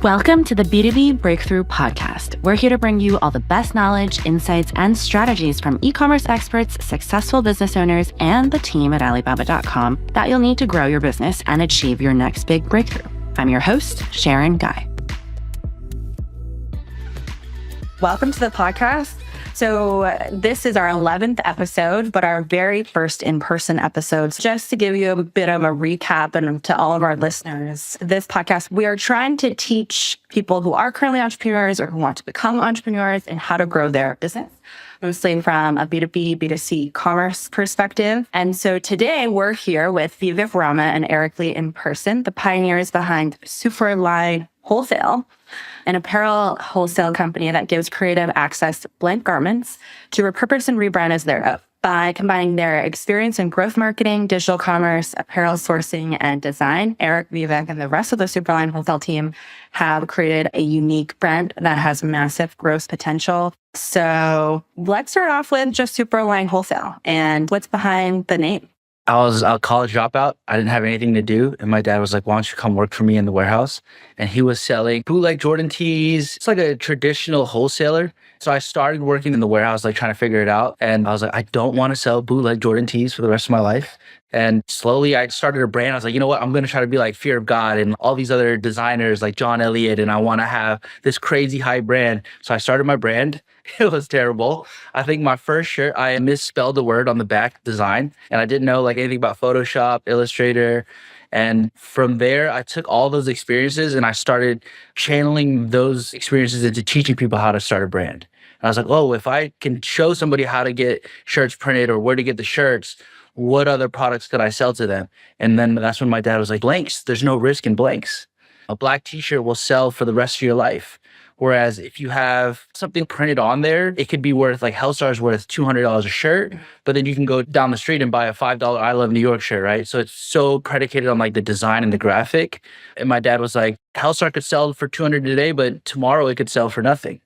Welcome to the B2B Breakthrough Podcast. We're here to bring you all the best knowledge, insights, and strategies from e-commerce experts, successful business owners, and the team at Alibaba.com that you'll need to grow your business and achieve your next big breakthrough. I'm your host, Sharon Gai. Welcome to the podcast. So this is our 11th episode, but our very first in-person episodes. Just to give you a bit of a recap and to all of our listeners, this podcast, we are trying to teach people who are currently entrepreneurs or who want to become entrepreneurs and how to grow their business, mostly from a B2B, B2C commerce perspective. And so today we're here with Vivek Rama and Eric Lee in person, the pioneers behind Superline Wholesale, an apparel wholesale company that gives creative access to blank garments to repurpose and rebrand as their own. By combining their experience in growth marketing, digital commerce, apparel sourcing, and design, Eric, Vivek, and the rest of the Superline Wholesale team have created a unique brand that has massive growth potential. So let's start off with just Superline Wholesale and what's behind the name. I was a college dropout. I didn't have anything to do. And my dad was like, why don't you come work for me in the warehouse? And he was selling bootleg Jordan tees. It's like a traditional wholesaler. So I started working in the warehouse, like trying to figure it out. And I was like, I don't want to sell bootleg Jordan tees for the rest of my life. And slowly I started a brand. I was like, you know what? I'm going to try to be like Fear of God and all these other designers like John Elliott. And I want to have this crazy high brand. So I started my brand. It was terrible. I think my first shirt, I misspelled the word on the back design. And I didn't know like anything about Photoshop, Illustrator. And from there, I took all those experiences and I started channeling those experiences into teaching people how to start a brand. And I was like, oh, if I can show somebody how to get shirts printed or where to get the shirts, what other products could I sell to them? And then that's when my dad was like, blanks, there's no risk in blanks. A black t-shirt will sell for the rest of your life. Whereas if you have something printed on there, it could be worth like Hellstar's worth $200 a shirt, but then you can go down the street and buy a $5 I Love New York shirt, right? So it's so predicated on like the design and the graphic. And my dad was like, Hellstar could sell for $200 today, but tomorrow it could sell for nothing.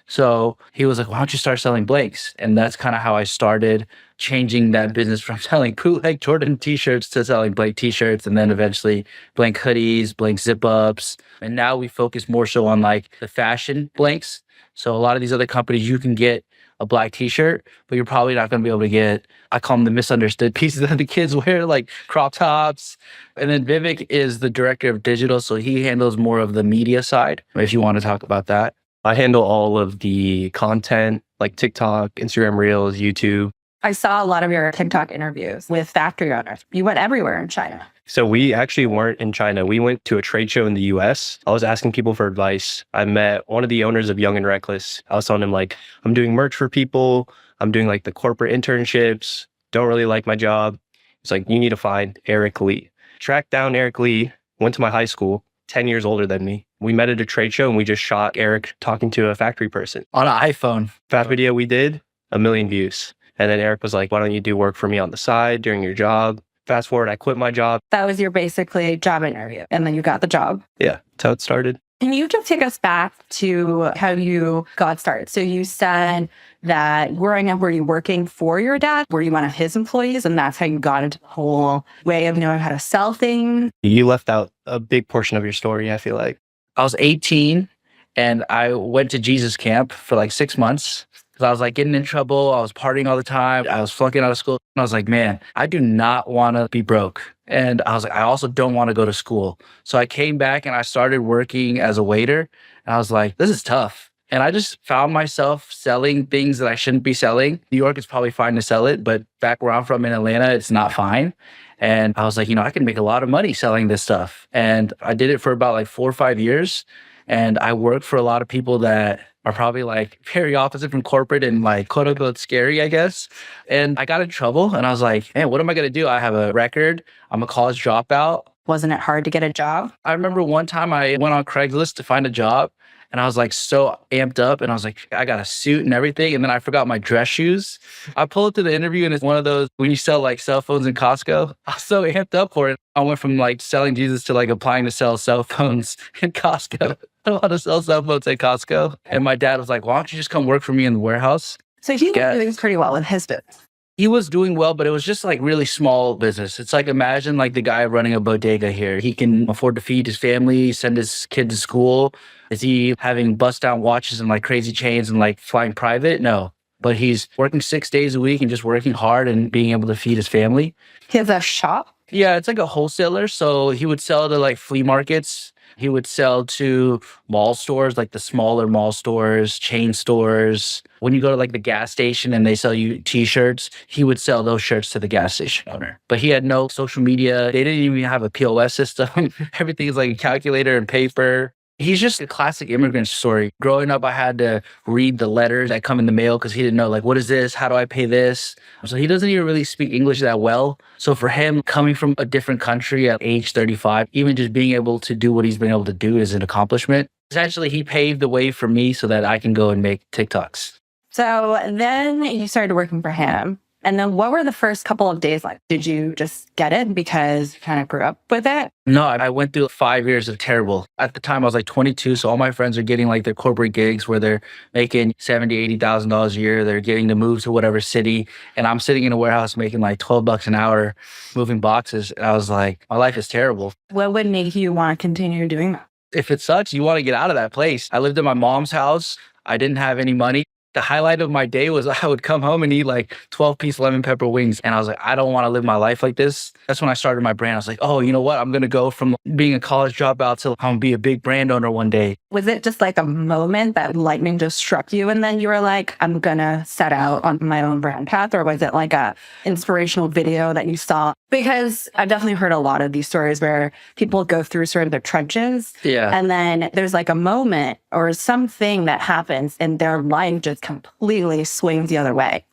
So he was like, why don't you start selling blanks? And that's kind of how I started changing that business from selling bootleg Jordan t-shirts to selling blank t-shirts and then eventually blank hoodies, blank zip-ups. And now we focus more so on like the fashion blanks. So a lot of these other companies, you can get a black t-shirt, but you're probably not going to be able to get, I call them the misunderstood pieces that the kids wear, like crop tops. And then Vivek is the director of digital. So he handles more of the media side, if you want to talk about that. I handle all of the content like TikTok, Instagram Reels, YouTube. I saw a lot of your TikTok interviews with factory owners. You went everywhere in China. So we actually weren't in China. We went to a trade show in the US. I was asking people for advice. I met one of the owners of Young and Reckless. I was telling him like, I'm doing merch for people. I'm doing like the corporate internships. Don't really like my job. It's like, you need to find Eric Lee. Tracked down Eric Lee, went to my high school, 10 years older than me. We met at a trade show and we just shot Eric talking to a factory person. On an iPhone. That video we did, 1 million views. And then Eric was like, why don't you do work for me on the side during your job? Fast forward, I quit my job. That was your basically job interview. And then you got the job. Yeah, that's how it started. Can you just take us back to how you got started? So you said that growing up, were you working for your dad? Were you one of his employees? And that's how you got into the whole way of knowing how to sell things? You left out a big portion of your story, I feel like. I was 18 and I went to Jesus camp for like 6 months because I was like getting in trouble. I was partying all the time. I was flunking out of school. And I was like, man, I do not want to be broke. And I was like, I also don't want to go to school. So I came back and I started working as a waiter. And I was like, this is tough. And I just found myself selling things that I shouldn't be selling. New York is probably fine to sell it, but back where I'm from in Atlanta, it's not fine. And I was like, I can make a lot of money selling this stuff. And I did it for about like 4 or 5 years. And I worked for a lot of people that are probably like very opposite from corporate and like quote unquote scary, I guess. And I got in trouble and I was like, man, what am I going to do? I have a record. I'm a college dropout. Wasn't it hard to get a job? I remember one time I went on Craigslist to find a job and I was like so amped up and I was like, I got a suit and everything. And then I forgot my dress shoes. I pull up to the interview and it's one of those when you sell like cell phones in Costco. I was so amped up for it. I went from like selling Jesus to like applying to sell cell phones in Costco. I don't want to sell cell phones at Costco. And my dad was like, why don't you just come work for me in the warehouse? So he was doing pretty well with his business. He was doing well, but it was just like really small business. It's like imagine like the guy running a bodega here. He can afford to feed his family, send his kid to school. Is he having bust down watches and like crazy chains and like flying private? No. But he's working 6 days a week and just working hard and being able to feed his family. He has a shop. Yeah, it's like a wholesaler. So he would sell to like flea markets. He would sell to mall stores, like the smaller mall stores, chain stores. When you go to like the gas station and they sell you t-shirts, he would sell those shirts to the gas station owner. But he had no social media. They didn't even have a POS system. Everything is like a calculator and paper. He's just a classic immigrant story. Growing up, I had to read the letters that come in the mail because he didn't know, like, what is this? How do I pay this? So he doesn't even really speak English that well. So for him, coming from a different country at age 35, even just being able to do what he's been able to do is an accomplishment. Essentially, he paved the way for me so that I can go and make TikToks. So then you started working for him. And then what were the first couple of days like? Did you just get it because you kind of grew up with it? No, I went through 5 years of terrible. At the time, I was like 22. So all my friends are getting like their corporate gigs where they're making $70,000, $80,000 a year. They're getting to move to whatever city. And I'm sitting in a warehouse making like $12 an hour moving boxes. And I was like, my life is terrible. What would make you want to continue doing that? If it sucks, you want to get out of that place. I lived in my mom's house. I didn't have any money. The highlight of my day was I would come home and eat like 12-piece lemon pepper wings. And I was like, I don't want to live my life like this. That's when I started my brand. I was like, oh, you know what? I'm going to go from being a college dropout to I'm going to be a big brand owner one day. Was it just like a moment that lightning just struck you and then you were like, I'm going to set out on my own brand path? Or was it like a inspirational video that you saw? Because I've definitely heard a lot of these stories where people go through sort of their trenches. Yeah. And then there's like a moment or something that happens and their life just completely swings the other way.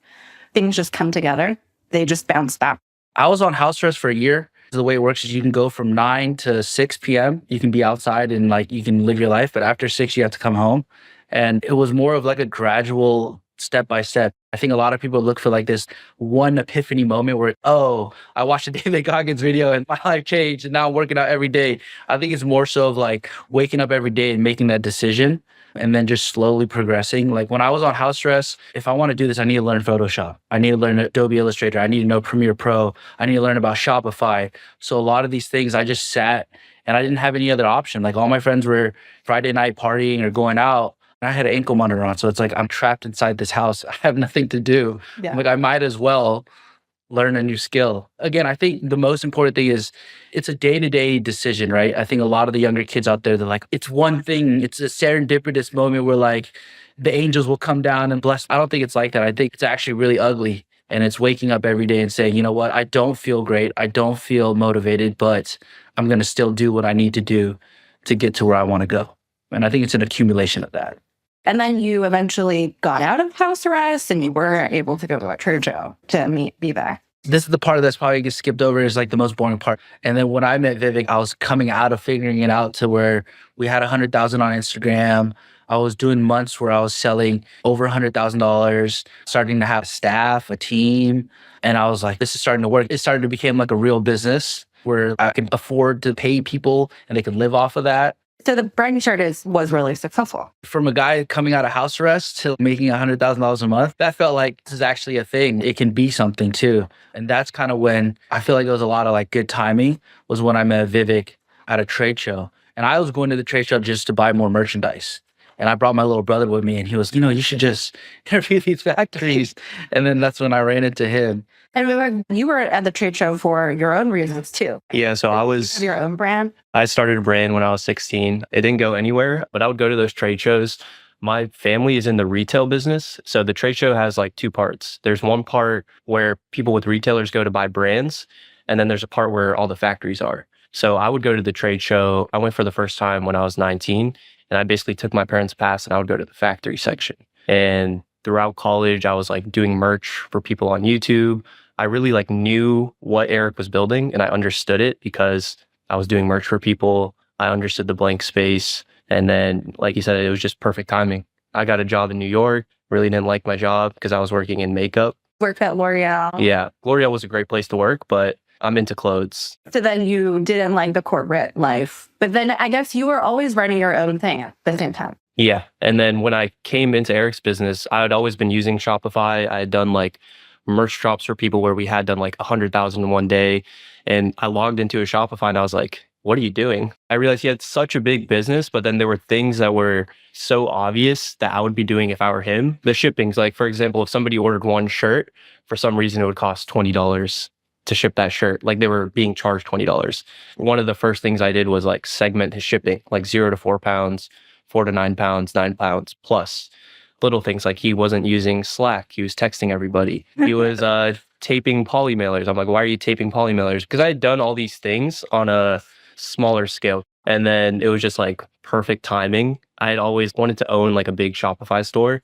Things just come together. They just bounce back. I was on house arrest for a year. The way it works is you can go from 9 to 6 p.m. You can be outside and like you can live your life. But after 6, you have to come home. And it was more of like a gradual step by step. I think a lot of people look for like this one epiphany moment where, oh, I watched a David Goggins video and my life changed and now I'm working out every day. I think it's more so of like waking up every day and making that decision and then just slowly progressing. Like when I was on house arrest, if I want to do this, I need to learn Photoshop. I need to learn Adobe Illustrator. I need to know Premiere Pro. I need to learn about Shopify. So a lot of these things I just sat and I didn't have any other option. Like all my friends were Friday night partying or going out. I had an ankle monitor on. So it's like, I'm trapped inside this house. I have nothing to do. Yeah. Like I might as well learn a new skill. Again, I think the most important thing is it's a day-to-day decision, right? I think a lot of the younger kids out there, they're like, it's one thing. It's a serendipitous moment where like the angels will come down and bless. I don't think it's like that. I think it's actually really ugly. And it's waking up every day and saying, you know what? I don't feel great. I don't feel motivated, but I'm going to still do what I need to do to get to where I want to go. And I think it's an accumulation of that. And then you eventually got out of house arrest and you were able to go to a trade show to meet Vivek. This is the part that's probably gets skipped over is like the most boring part. And then when I met Vivek, I was coming out of figuring it out to where we had 100,000 on Instagram. I was doing months where I was selling over $100,000, starting to have staff, a team. And I was like, this is starting to work. It started to become like a real business where I could afford to pay people and they could live off of that. So the brand shirt was really successful. From a guy coming out of house arrest to making $100,000 a month, that felt like this is actually a thing. It can be something too. And that's kind of when I feel like there was a lot of like good timing was when I met Vivek at a trade show. And I was going to the trade show just to buy more merchandise. And I brought my little brother with me and he was, you should just interview these factories. And then that's when I ran into him. And you were at the trade show for your own reasons too. Yeah, so Your own brand. I started a brand when I was 16. It didn't go anywhere, but I would go to those trade shows. My family is in the retail business. So the trade show has like two parts. There's one part where people with retailers go to buy brands. And then there's a part where all the factories are. So I would go to the trade show. I went for the first time when I was 19. And I basically took my parents' pass and I would go to the factory section. And throughout college, I was like doing merch for people on YouTube. I really like knew what Eric was building and I understood it because I was doing merch for people. I understood the blank space. And then, like you said, it was just perfect timing. I got a job in New York, really didn't like my job because I was working in makeup. Worked at L'Oreal. Yeah, L'Oreal was a great place to work, but I'm into clothes. So then you didn't like the corporate life. But then I guess you were always running your own thing at the same time. Yeah. And then when I came into Eric's business, I had always been using Shopify. I had done like merch drops for people where we had done like 100,000 in one day. And I logged into a Shopify and I was like, what are you doing? I realized he had such a big business, but then there were things that were so obvious that I would be doing if I were him. The shippings, like for example, if somebody ordered one shirt, for some reason it would cost $20 to ship that shirt. Like they were being charged $20. One of the first things I did was like segment his shipping, like 0 to 4 pounds, 4 to 9 pounds, 9 pounds plus. Little things like he wasn't using Slack. He was texting everybody. He was taping poly mailers. I'm like, why are you taping poly mailers? Because I had done all these things on a smaller scale. And then it was just like perfect timing. I had always wanted to own like a big Shopify store.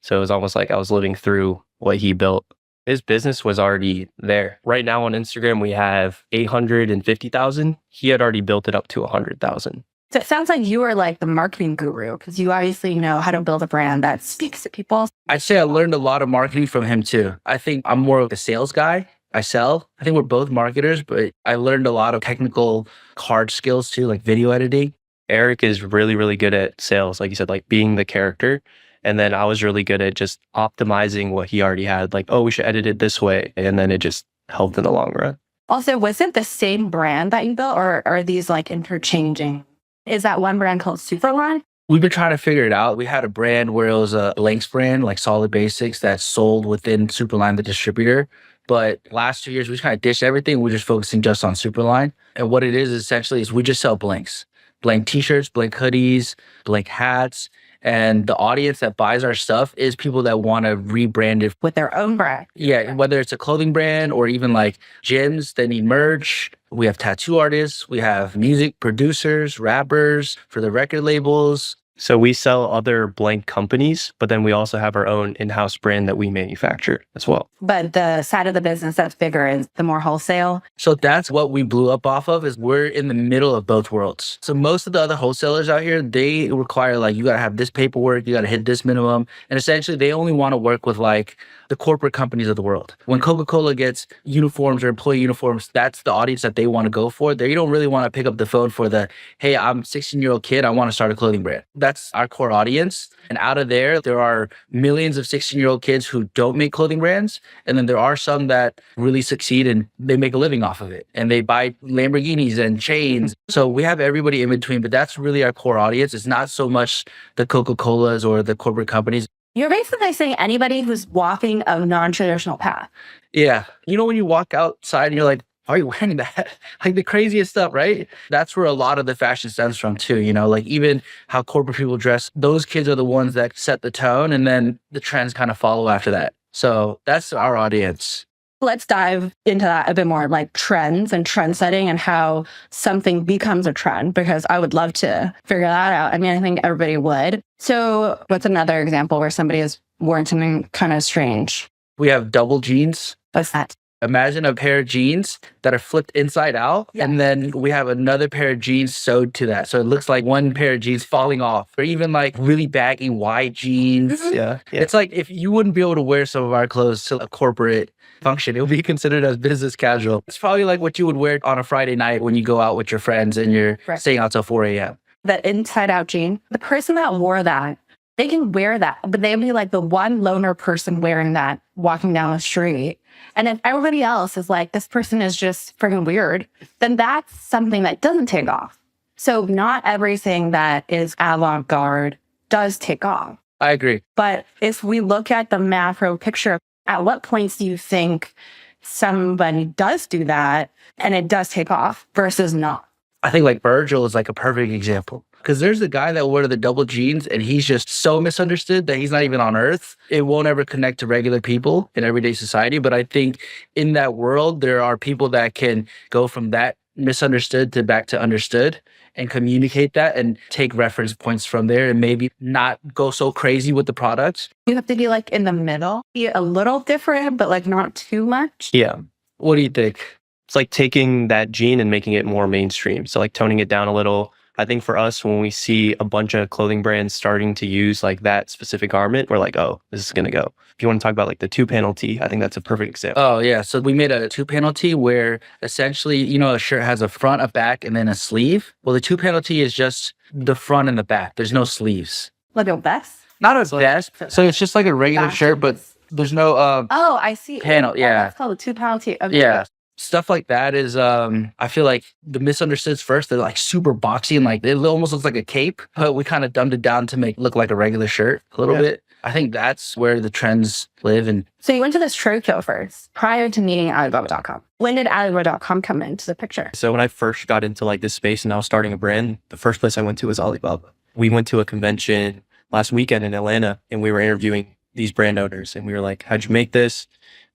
So it was almost like I was living through what he built. His business was already there. Right now on Instagram, we have 850,000. He had already built it up to 100,000. So it sounds like you are like the marketing guru because you obviously know how to build a brand that speaks to people. I'd say I learned a lot of marketing from him too. I think I'm more of a sales guy. I sell. I think we're both marketers, but I learned a lot of technical hard skills too, like video editing. Eric is really, really good at sales. Like you said, like being the character. And then I was really good at just optimizing what he already had. Like, oh, we should edit it this way. And then it just helped in the long run. Also, was it the same brand that you built or are these like interchanging? Is that one brand called Superline? We've been trying to figure it out. We had a brand where it was a blanks brand, like Solid Basics, that sold within Superline, the distributor. But last 2 years, we kind of ditched everything. We're just focusing just on Superline. And what it is essentially is we just sell blanks. Blank t-shirts, blank hoodies, blank hats. And the audience that buys our stuff is people that want to rebrand it With their own brand. Yeah, whether it's a clothing brand or even like gyms that need merch. We have tattoo artists, we have music producers, rappers for the record labels. So we sell other blank companies, but then we also have our own in-house brand that we manufacture as well. But the side of the business that's bigger is the more wholesale. So that's what we blew up off of, is we're in the middle of both worlds. So most of the other wholesalers out here, they require like, you got to have this paperwork, you got to hit this minimum. And essentially they only want to work with like the corporate companies of the world. When Coca-Cola gets uniforms or employee uniforms, that's the audience that they want to go for. They don't really want to pick up the phone for the, hey, I'm a 16-year-old kid, I want to start a clothing brand. That's our core audience. And out of there are millions of 16-year-old kids who don't make clothing brands. And then there are some that really succeed and they make a living off of it. And they buy Lamborghinis and chains. So we have everybody in between, but that's really our core audience. It's not so much the Coca-Colas or the corporate companies. You're basically saying anybody who's walking a non-traditional path. Yeah. You know, when you walk outside and you're like, why are you wearing that? Like the craziest stuff, right? That's where a lot of the fashion stems from too, you know, like even how corporate people dress, those kids are the ones that set the tone and then the trends kind of follow after that. So that's our audience. Let's dive into that a bit more, like trends and trend setting and how something becomes a trend, because I would love to figure that out. I mean, I think everybody would. So what's another example where somebody has worn something kind of strange? We have double jeans. What's that? Imagine a pair of jeans that are flipped inside out. Yeah. And then we have another pair of jeans sewed to that. So it looks like one pair of jeans falling off, or even like really baggy wide jeans. Yeah. It's like if you wouldn't be able to wear some of our clothes to a corporate function, it would be considered as business casual. It's probably like what you would wear on a Friday night when you go out with your friends and you're staying out till 4 a.m. That inside out jean, the person that wore that, they can wear that, but they'd be like the one loner person wearing that walking down the street. And if everybody else is like, this person is just freaking weird, then that's something that doesn't take off. So not everything that is avant-garde does take off. I agree. But if we look at the macro picture, at what points do you think somebody does do that and it does take off versus not? I think like Virgil is like a perfect example. Because there's a guy that wore the double jeans and he's just so misunderstood that he's not even on earth. It won't ever connect to regular people in everyday society. But I think in that world, there are people that can go from that misunderstood to back to understood and communicate that and take reference points from there and maybe not go so crazy with the products. You have to be like in the middle, be a little different, but like not too much. Yeah. What do you think? It's like taking that jean and making it more mainstream. So like toning it down a little. I think for us, when we see a bunch of clothing brands starting to use like that specific garment, we're like, oh, this is going to go. If you want to talk about like the 2-panel tee, I think that's a perfect example. Oh, yeah. So we made a 2-panel tee where essentially, you know, a shirt has a front, a back, and then a sleeve. Well, the 2-panel tee is just the front and the back. There's no sleeves. Like a vest? Not a vest. So it's just like a regular shirt, but There's no Oh, I see. panel. Oh, Yeah. that's called a 2-pound tee. Okay. Yeah. Stuff like that is I feel like the misunderstoods first. They're like super boxy and like it almost looks like a cape, but we kind of dumbed it down to make it look like a regular shirt a little bit. I think that's where the trends live. And So you went to this trade show first prior to meeting Alibaba.com. When did Alibaba.com come into the picture? So when I first got into like this space and I was starting a brand, the first place I went to was Alibaba. We went to a convention last weekend in Atlanta and we were interviewing these brand owners and we were like, how'd you make this?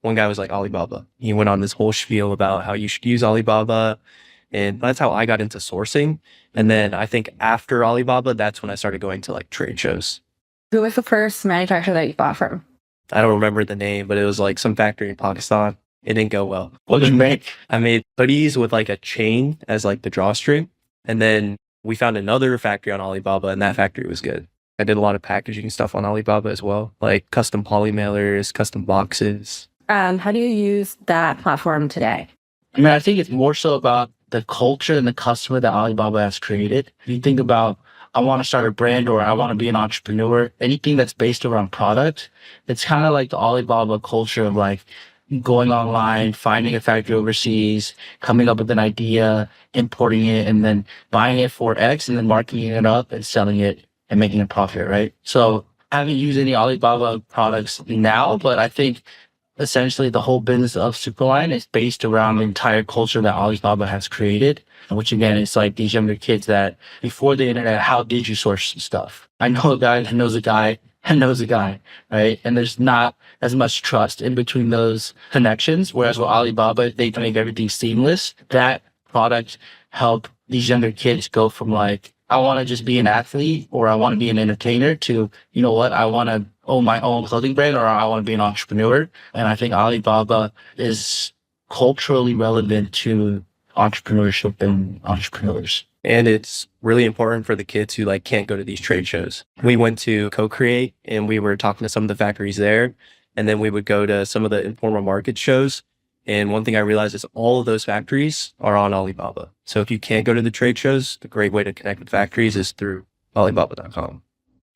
One guy was like, Alibaba. He went on this whole spiel about how you should use Alibaba. And that's how I got into sourcing. And then I think after Alibaba, that's when I started going to like trade shows. Who was the first manufacturer that you bought from? I don't remember the name, but it was like some factory in Pakistan. It didn't go well. what did you make? I made hoodies with like a chain as like the drawstring. And then we found another factory on Alibaba and that factory was good. I did a lot of packaging stuff on Alibaba as well, like custom poly mailers, custom boxes. How do you use that platform today? I mean, I think it's more so about the culture and the customer that Alibaba has created. If you think about, I want to start a brand or I want to be an entrepreneur, anything that's based around product, it's kind of like the Alibaba culture of like going online, finding a factory overseas, coming up with an idea, importing it, and then buying it for X and then marketing it up and selling it and making a profit, right? So I haven't used any Alibaba products now, but I think essentially the whole business of Superline is based around the entire culture that Alibaba has created, which again, it's like these younger kids that before the internet, how did you source stuff? I know a guy that knows a guy and knows a guy, right? And there's not as much trust in between those connections. Whereas with Alibaba, they make everything seamless. That product help these younger kids go from like, I want to just be an athlete or I want to be an entertainer to, you know what, I want to own my own clothing brand or I want to be an entrepreneur. And I think Alibaba is culturally relevant to entrepreneurship and entrepreneurs. And it's really important for the kids who like can't go to these trade shows. We went to Co-Create and we were talking to some of the factories there. And then we would go to some of the informal market shows. And one thing I realized is all of those factories are on Alibaba. So if you can't go to the trade shows, the great way to connect with factories is through Alibaba.com.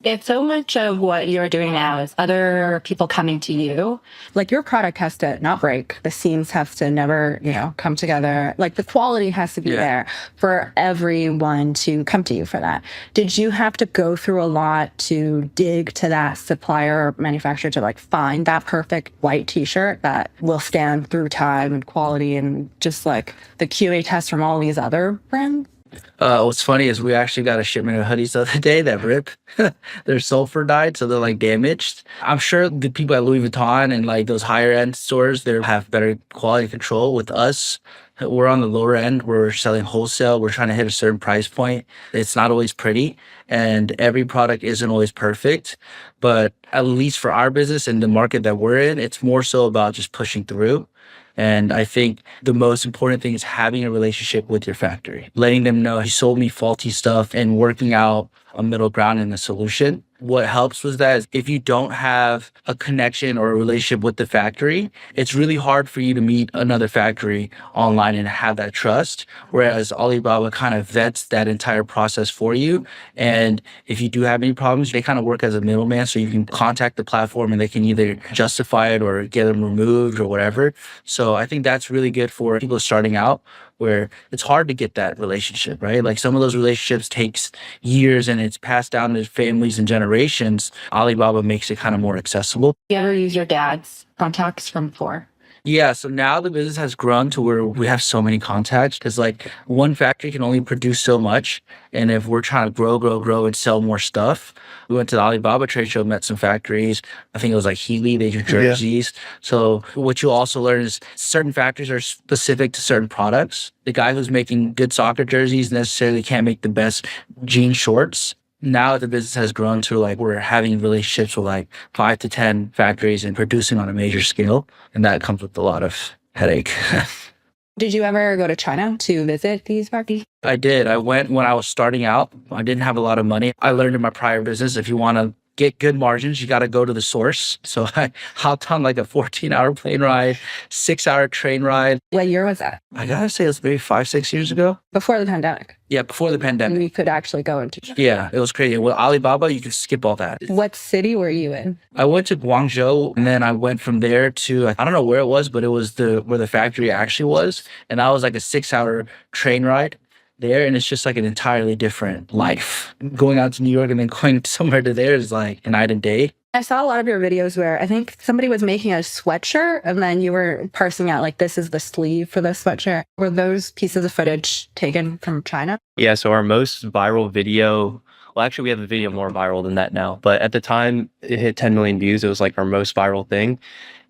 If so much of what you're doing now is other people coming to you, like your product has to not break. The seams have to never, come together. Like the quality has to be there for everyone to come to you for that. Did you have to go through a lot to dig to that supplier or manufacturer to like find that perfect white t-shirt that will stand through time and quality and just like the QA test from all these other brands? What's funny is we actually got a shipment of hoodies the other day that rip. They're sulfur dyed, so they're like damaged. I'm sure the people at Louis Vuitton and like those higher end stores, they have better quality control. With us, we're on the lower end. We're selling wholesale. We're trying to hit a certain price point. It's not always pretty, and every product isn't always perfect. But at least for our business and the market that we're in, it's more so about just pushing through. And I think the most important thing is having a relationship with your factory, letting them know you sold me faulty stuff and working out a middle ground and a solution. What helps with that is if you don't have a connection or a relationship with the factory, it's really hard for you to meet another factory online and have that trust. Whereas Alibaba kind of vets that entire process for you. And if you do have any problems, they kind of work as a middleman. So you can contact the platform and they can either justify it or get them removed or whatever. So I think that's really good for people starting out, where it's hard to get that relationship, right? Like some of those relationships takes years and it's passed down to families and generations. Alibaba makes it kind of more accessible. You ever use your dad's contacts from before? Yeah, so now the business has grown to where we have so many contacts because like one factory can only produce so much. And if we're trying to grow and sell more stuff, we went to the Alibaba trade show, met some factories. I think it was like Healy, they do jerseys. Yeah. So what you also learn is certain factories are specific to certain products. The guy who's making good soccer jerseys necessarily can't make the best jean shorts. Now the business has grown to like we're having relationships with like 5 to 10 factories and producing on a major scale. And that comes with a lot of headache. Did you ever go to China to visit these factories? I did. I went when I was starting out. I didn't have a lot of money. I learned in my prior business, if you want to get good margins, you got to go to the source. So I hopped on like a 14-hour plane ride, 6-hour train ride. What year was that? I gotta say, it was maybe 5-6 years ago. Before the pandemic. Yeah, before the pandemic. We could actually go into China. Yeah, it was crazy. Well, Alibaba, you could skip all that. What city were you in? I went to Guangzhou, and then I went from there to, I don't know where it was, but it was where the factory actually was. And that was like a 6-hour train ride there. And it's just like an entirely different life. Going out to New York and then going somewhere to there is like a night and day. I saw a lot of your videos where I think somebody was making a sweatshirt and then you were parsing out like, this is the sleeve for the sweatshirt. Were those pieces of footage taken from China? Yeah, so our most viral video, well, actually, we have a video more viral than that now. But at the time, it hit 10 million views. It was like our most viral thing.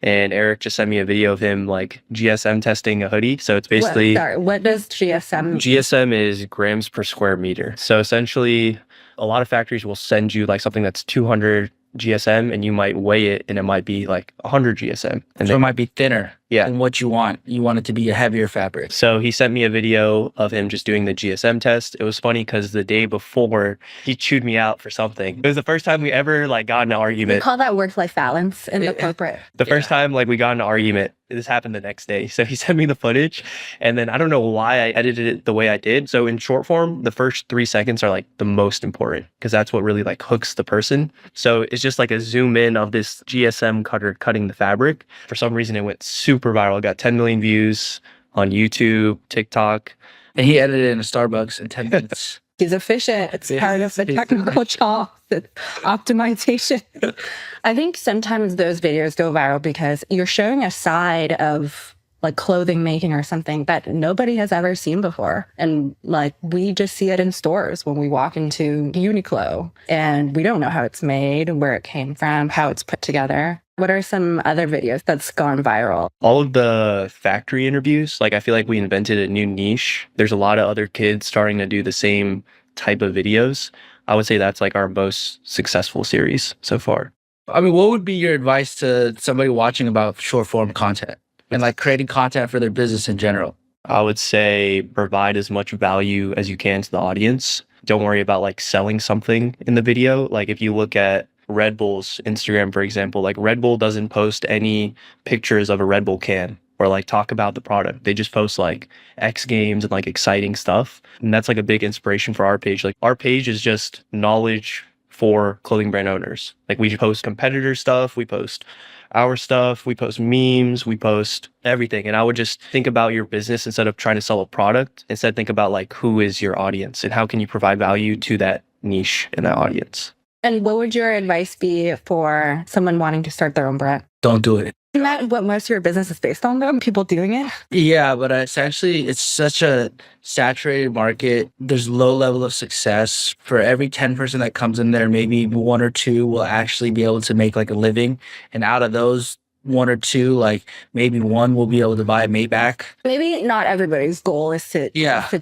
And Eric just sent me a video of him like GSM testing a hoodie. So it's basically... What does GSM? GSM is grams per square meter. So essentially, a lot of factories will send you like something that's 200 GSM and you might weigh it and it might be like 100 GSM. And so it might be thinner yeah. than what you want. You want it to be a heavier fabric. So he sent me a video of him just doing the GSM test. It was funny because the day before he chewed me out for something. It was the first time we ever like got in an argument. We call that work-life balance in the corporate. The first time like we got in an argument, this happened the next day. So he sent me the footage and then I don't know why I edited it the way I did. So in short form, the first 3 seconds are like the most important because that's what really like hooks the person. So it's just like a zoom in of this GSM cutter cutting the fabric. For some reason, it went super viral. It got 10 million views on YouTube, TikTok. And he edited it in a Starbucks in 10 minutes. He's efficient. It's part of the technical job, the optimization. I think sometimes those videos go viral because you're showing a side of like clothing making or something that nobody has ever seen before. And like, we just see it in stores when we walk into Uniqlo and we don't know how it's made, where it came from, how it's put together. What are some other videos that's gone viral? All of the factory interviews, like I feel like we invented a new niche. There's a lot of other kids starting to do the same type of videos. I would say that's like our most successful series so far. I mean, what would be your advice to somebody watching about short form content and like creating content for their business in general? I would say provide as much value as you can to the audience. Don't worry about like selling something in the video. Like if you look at Red Bull's Instagram, for example, like Red Bull doesn't post any pictures of a Red Bull can or like talk about the product. They just post like X Games and like exciting stuff. And that's like a big inspiration for our page. Like our page is just knowledge for clothing brand owners. Like we post competitor stuff, we post our stuff, we post memes, we post everything. And I would just think about your business instead of trying to sell a product. Instead, think about like who is your audience and how can you provide value to that niche and that audience. And what would your advice be for someone wanting to start their own brand? Don't do it. Isn't that what most of your business is based on, though? People doing it? Yeah, but essentially, it's such a saturated market. There's low level of success. For every 10 person that comes in there, maybe 1 or 2 will actually be able to make like a living. And out of those 1 or 2, like maybe 1 will be able to buy a Maybach. Maybe not everybody's goal is to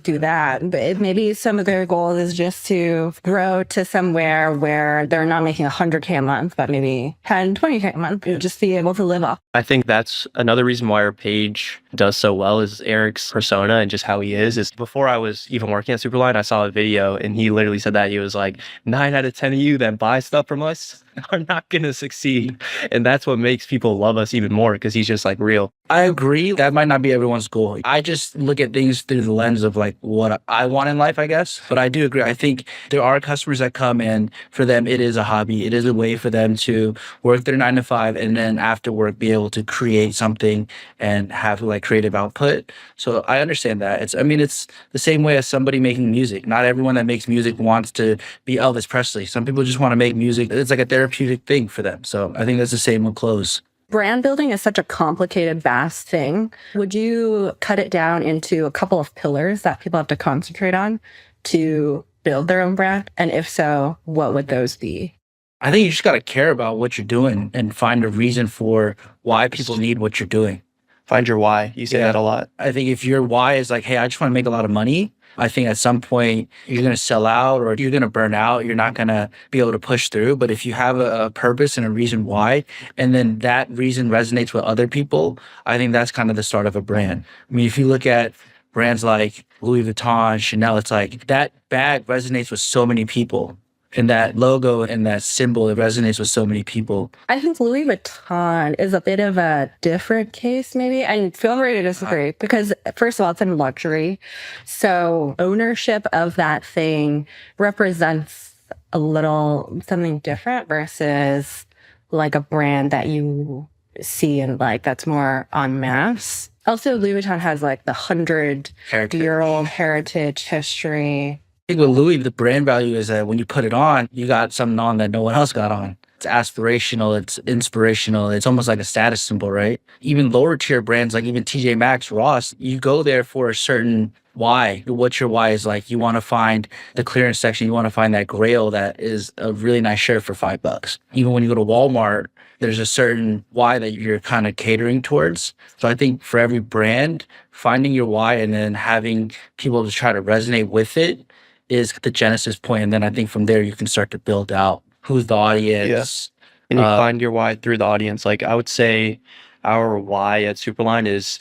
do that, but maybe some of their goal is just to grow to somewhere where they're not making 100K a month, but maybe 10, 20K a month, just be able to live off. I think that's another reason why our page does so well is Eric's persona and just how he is before I was even working at Superline, I saw a video and he literally said that he was like 9 out of 10 of you that buy stuff from us are not going to succeed. And that's what makes people love us even more because he's just like real. I agree. That might not be everyone's goal. I just look at things through the lens of like what I want in life, I guess. But I do agree. I think there are customers that come in, for them, it is a hobby. It is a way for them to work their 9 to 5 and then after work be able to create something and have like creative output. So I understand that. It's the same way as somebody making music. Not everyone that makes music wants to be Elvis Presley. Some people just want to make music. It's like a therapeutic thing for them. So I think that's the same with clothes. Brand building is such a complicated, vast thing. Would you cut it down into a couple of pillars that people have to concentrate on to build their own brand? And if so, what would those be? I think you just got to care about what you're doing and find a reason for why people need what you're doing. Find your why. You say that a lot. I think if your why is like, hey, I just want to make a lot of money, I think at some point you're going to sell out or you're going to burn out. You're not going to be able to push through. But if you have a purpose and a reason why, and then that reason resonates with other people, I think that's kind of the start of a brand. I mean, if you look at brands like Louis Vuitton, Chanel, it's like that bag resonates with so many people. And that logo and that symbol, it resonates with so many people. I think Louis Vuitton is a bit of a different case, maybe. And feel free to disagree because, first of all, it's in luxury. So ownership of that thing represents a little something different versus like a brand that you see and like that's more en masse. Also, Louis Vuitton has like the 100-year-old heritage history. I think with Louis, the brand value is that when you put it on, you got something on that no one else got on. It's aspirational, it's inspirational, it's almost like a status symbol, right? Even lower tier brands like even TJ Maxx, Ross, you go there for a certain why. What your why is like. You want to find the clearance section, you want to find that grail that is a really nice shirt for $5. Even when you go to Walmart, there's a certain why that you're kind of catering towards. So I think for every brand, finding your why and then having people to try to resonate with it is the genesis point. And then I think from there, you can start to build out who's the audience. Yeah. And you find your why through the audience. Like I would say our why at Superline is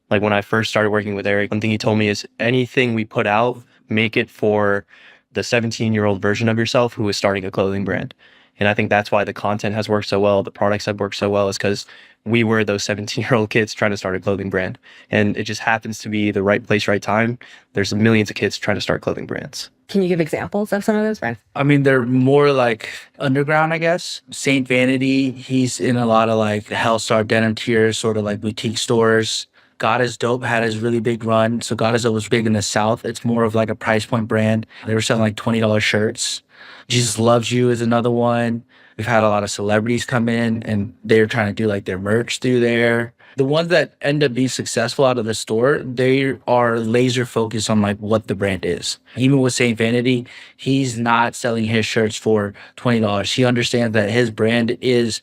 like when I first started working with Eric, one thing he told me is anything we put out, make it for the 17-year-old version of yourself who is starting a clothing brand. And I think that's why the content has worked so well, the products have worked so well, is because we were those 17-year-old kids trying to start a clothing brand. And it just happens to be the right place, right time. There's millions of kids trying to start clothing brands. Can you give examples of some of those brands? I mean, they're more like underground, I guess. Saint Vanity, he's in a lot of like the Hellstar denim tiers, sort of like boutique stores. God is Dope had his really big run. So God is Dope was big in the South. It's more of like a price point brand. They were selling like $20 shirts. Jesus Loves You is another one. We've had a lot of celebrities come in and they're trying to do like their merch through there. The ones that end up being successful out of the store, they are laser focused on like what the brand is. Even with Saint Vanity, he's not selling his shirts for $20. He understands that his brand is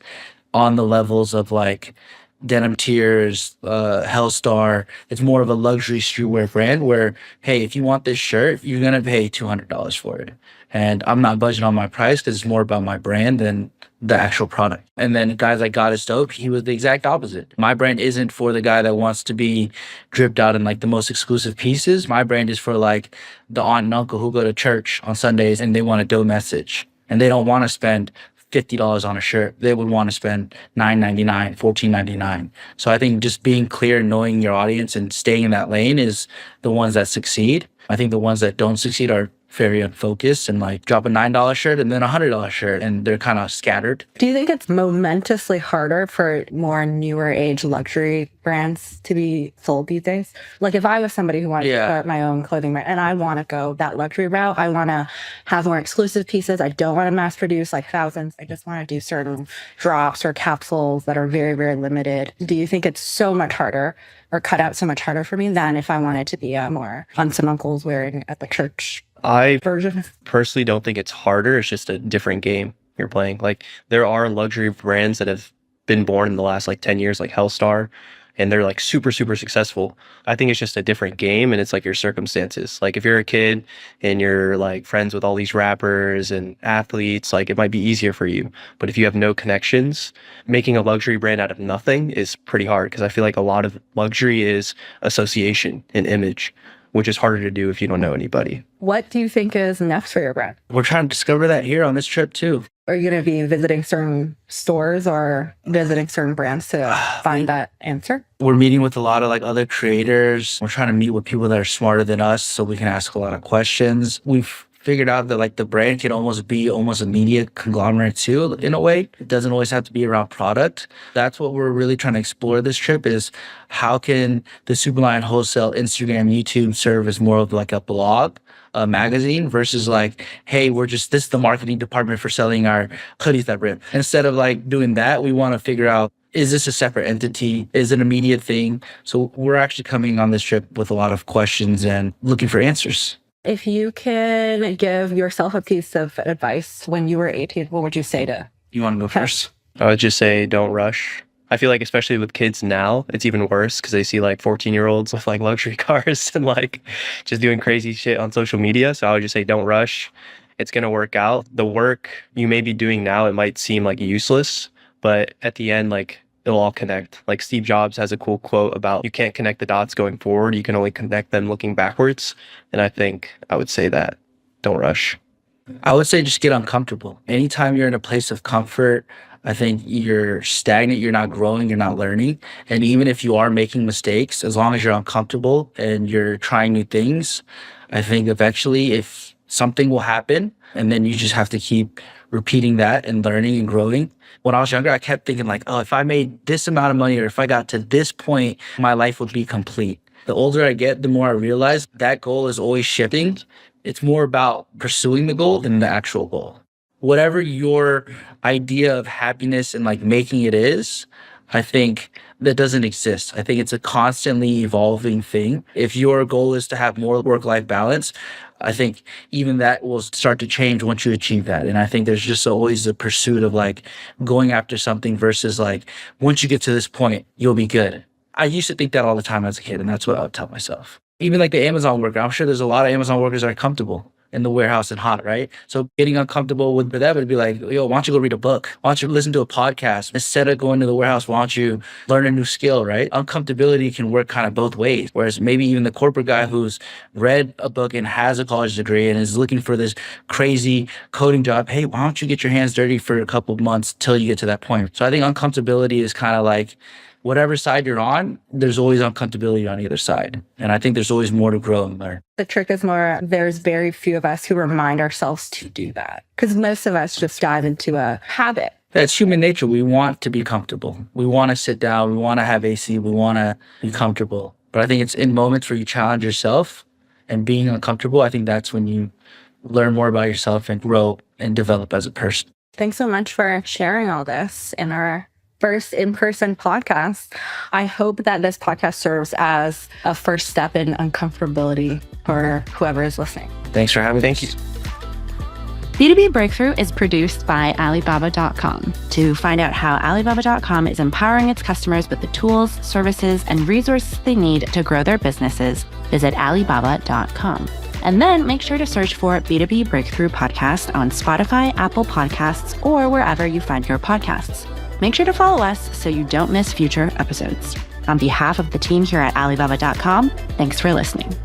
on the levels of like denim tiers, Hellstar. It's more of a luxury streetwear brand where, hey, if you want this shirt, you're going to pay $200 for it. And I'm not budging on my price because it's more about my brand than the actual product. And then guys like God is Dope, he was the exact opposite. My brand isn't for the guy that wants to be dripped out in like the most exclusive pieces. My brand is for like the aunt and uncle who go to church on Sundays and they want a dope message. And they don't want to spend $50 on a shirt. They would want to spend $9.99, $14.99. So I think just being clear, knowing your audience and staying in that lane is the ones that succeed. I think the ones that don't succeed are very unfocused and like drop a $9 shirt and then a $100 shirt and they're kind of scattered. Do you think it's momentously harder for more newer age luxury brands to be sold these days? Like if I was somebody who wanted to start my own clothing brand and I want to go that luxury route, I want to have more exclusive pieces. I don't want to mass produce like thousands. I just want to do certain drops or capsules that are very, very limited. Do you think it's so much harder or cut out so much harder for me than if I wanted to be a more aunts and uncles wearing at the church I version? personally don't think it's harder. It's just a different game you're playing. Like there are luxury brands that have been born in the last like 10 years, like Hellstar, and they're like super, super successful. I think it's just a different game and it's like your circumstances. Like if you're a kid and you're like friends with all these rappers and athletes, like it might be easier for you. But if you have no connections, making a luxury brand out of nothing is pretty hard because I feel like a lot of luxury is association and image, which is harder to do if you don't know anybody. What do you think is next for your brand? We're trying to discover that here on this trip too. Are you going to be visiting certain stores or visiting certain brands to find that answer? We're meeting with a lot of like other creators. We're trying to meet with people that are smarter than us so we can ask a lot of questions. We've figured out that like the brand can almost be almost a media conglomerate too in a way. It doesn't always have to be around product. That's what we're really trying to explore this trip is how can the Superline Wholesale Instagram, YouTube serve as more of like a blog, a magazine versus like, hey, this is the marketing department for selling our hoodies that rip. Instead of like doing that, we want to figure out, is this a separate entity? Is it an immediate thing? So we're actually coming on this trip with a lot of questions and looking for answers. If you can give yourself a piece of advice when you were 18, what would you say to? You want to go first? I would just say don't rush. I feel like especially with kids now, it's even worse because they see like 14-year-olds with like luxury cars and like just doing crazy shit on social media. So I would just say don't rush. It's going to work out. The work you may be doing now, it might seem like useless, but at the end, like it'll all connect. Like Steve Jobs has a cool quote about you can't connect the dots going forward. You can only connect them looking backwards. And I think I would say that don't rush. I would say just get uncomfortable. Anytime you're in a place of comfort, I think you're stagnant, you're not growing, you're not learning. And even if you are making mistakes, as long as you're uncomfortable and you're trying new things, I think eventually if something will happen, and then you just have to keep repeating that and learning and growing. When I was younger, I kept thinking like, oh, if I made this amount of money or if I got to this point, my life would be complete. The older I get, the more I realize that goal is always shifting. It's more about pursuing the goal than the actual goal. Whatever your idea of happiness and like making it is, I think that doesn't exist. I think it's a constantly evolving thing. If your goal is to have more work-life balance, I think even that will start to change once you achieve that. And I think there's just always a pursuit of like going after something versus like, once you get to this point, you'll be good. I used to think that all the time as a kid, and that's what I would tell myself. Even like the Amazon worker, I'm sure there's a lot of Amazon workers that are comfortable in the warehouse and hot, right? So getting uncomfortable with that would be like, yo, why don't you go read a book? Why don't you listen to a podcast? Instead of going to the warehouse, why don't you learn a new skill, right? Uncomfortability can work kind of both ways. Whereas maybe even the corporate guy who's read a book and has a college degree and is looking for this crazy coding job, hey, why don't you get your hands dirty for a couple of months till you get to that point? So I think uncomfortability is kind of like, whatever side you're on, there's always uncomfortability on either side. And I think there's always more to grow and learn. The trick is more, there's very few of us who remind ourselves to do that. Because most of us just dive into a habit. That's human nature. We want to be comfortable. We want to sit down. We want to have AC. We want to be comfortable. But I think it's in moments where you challenge yourself and being uncomfortable, I think that's when you learn more about yourself and grow and develop as a person. Thanks so much for sharing all this in our first in-person podcast. I hope that this podcast serves as a first step in uncomfortability for whoever is listening. Thanks for having me. Thank you. B2B Breakthrough is produced by Alibaba.com. To find out how Alibaba.com is empowering its customers with the tools, services, and resources they need to grow their businesses, visit Alibaba.com. And then make sure to search for B2B Breakthrough Podcast on Spotify, Apple Podcasts, or wherever you find your podcasts. Make sure to follow us so you don't miss future episodes. On behalf of the team here at Alibaba.com, thanks for listening.